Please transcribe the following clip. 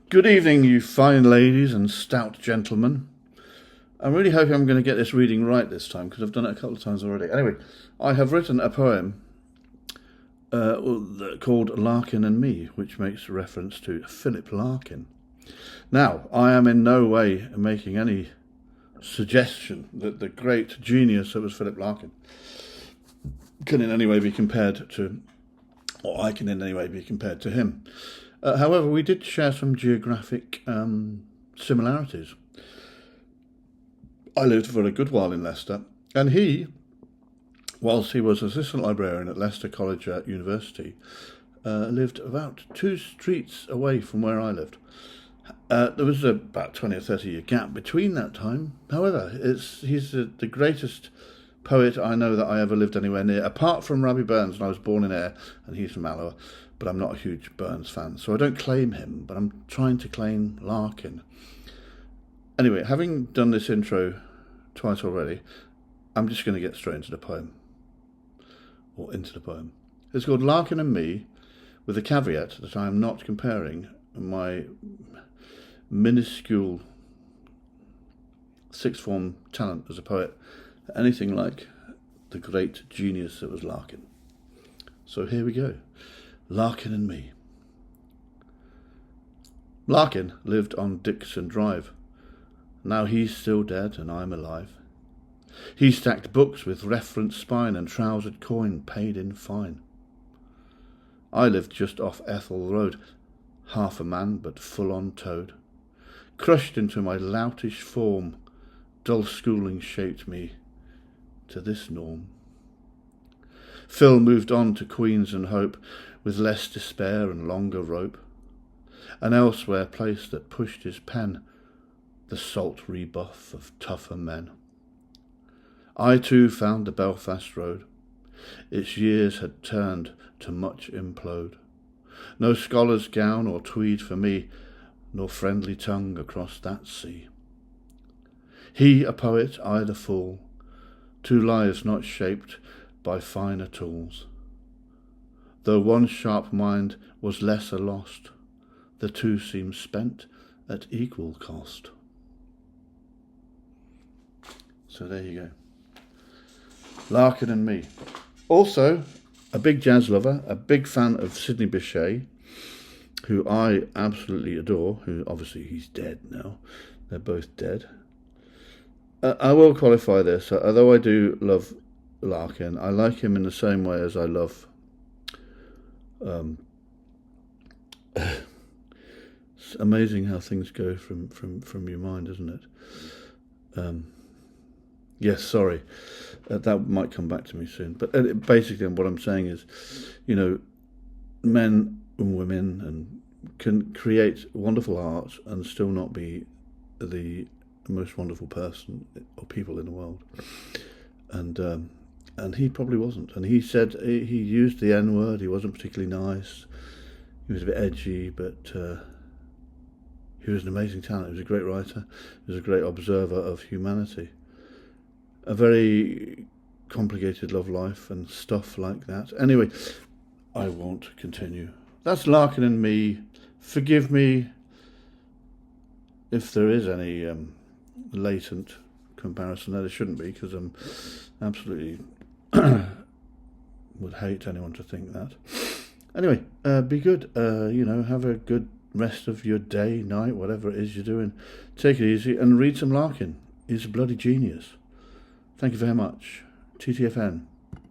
Good evening, you fine ladies and stout gentlemen. I'm really hoping I'm going to get this reading right this time, because I've done it a couple of times already. Anyway, I have written a poem called Larkin and Me, which makes reference to Philip Larkin. Now, I am in no way making any suggestion that the great genius that was Philip Larkin can in any way be compared to, or I can in any way be compared to him. However, we did share some geographic similarities. I lived for a good while in Leicester, and he, whilst he was assistant librarian at Leicester College University, lived about 2 streets away from where I lived. There was about 20 or 30 year gap between that time. However, he's the greatest poet I know that I ever lived anywhere near, apart from Rabbie Burns, and I was born in Ayr, and he's from Alloa, but I'm not a huge Burns fan, so I don't claim him, but I'm trying to claim Larkin. Anyway, having done this intro twice already, I'm just going to get straight into the poem. It's called Larkin and Me, with the caveat that I am not comparing my minuscule sixth form talent as a poet to anything like the great genius that was Larkin. So here we go. Larkin and Me. Larkin lived on Dixon Drive. Now he's still dead and I'm alive. He stacked books with reference spine and trousered coin paid in fine. I lived just off Ethel Road, half a man but full on toad. Crushed into my loutish form, dull schooling shaped me to this norm. Phil moved on to Queen's and Hope, with less despair and longer rope, and elsewhere place that pushed his pen, the salt rebuff of tougher men. I too found the Belfast Road. Its years had turned to much implode. No scholar's gown or tweed for me, nor friendly tongue across that sea. He a poet, I the fool, 2 lives not shaped by finer tools. Though one sharp mind was lesser lost, the 2 seemed spent at equal cost. So there you go. Larkin and Me. Also, a big jazz lover, a big fan of Sidney Bechet, who I absolutely adore, who obviously he's dead now. They're both dead. I will qualify this, although I do love Larkin, I like him in the same way as I love it's amazing how things go from your mind, isn't it? Yes, sorry. That might come back to me soon. But basically what I'm saying is, men and women and can create wonderful art and still not be the most wonderful person or people in the world. And he probably wasn't. And he said he used the N-word. He wasn't particularly nice. He was a bit edgy, but he was an amazing talent. He was a great writer. He was a great observer of humanity. A very complicated love life and stuff like that. Anyway, I won't continue. That's Larkin and Me. Forgive me if there is any latent comparison. There shouldn't be, because I'm absolutely would hate anyone to think that. Anyway, be good. Have a good rest of your day, night, whatever it is you're doing. Take it easy and read some Larkin. He's a bloody genius. Thank you very much. TTFN.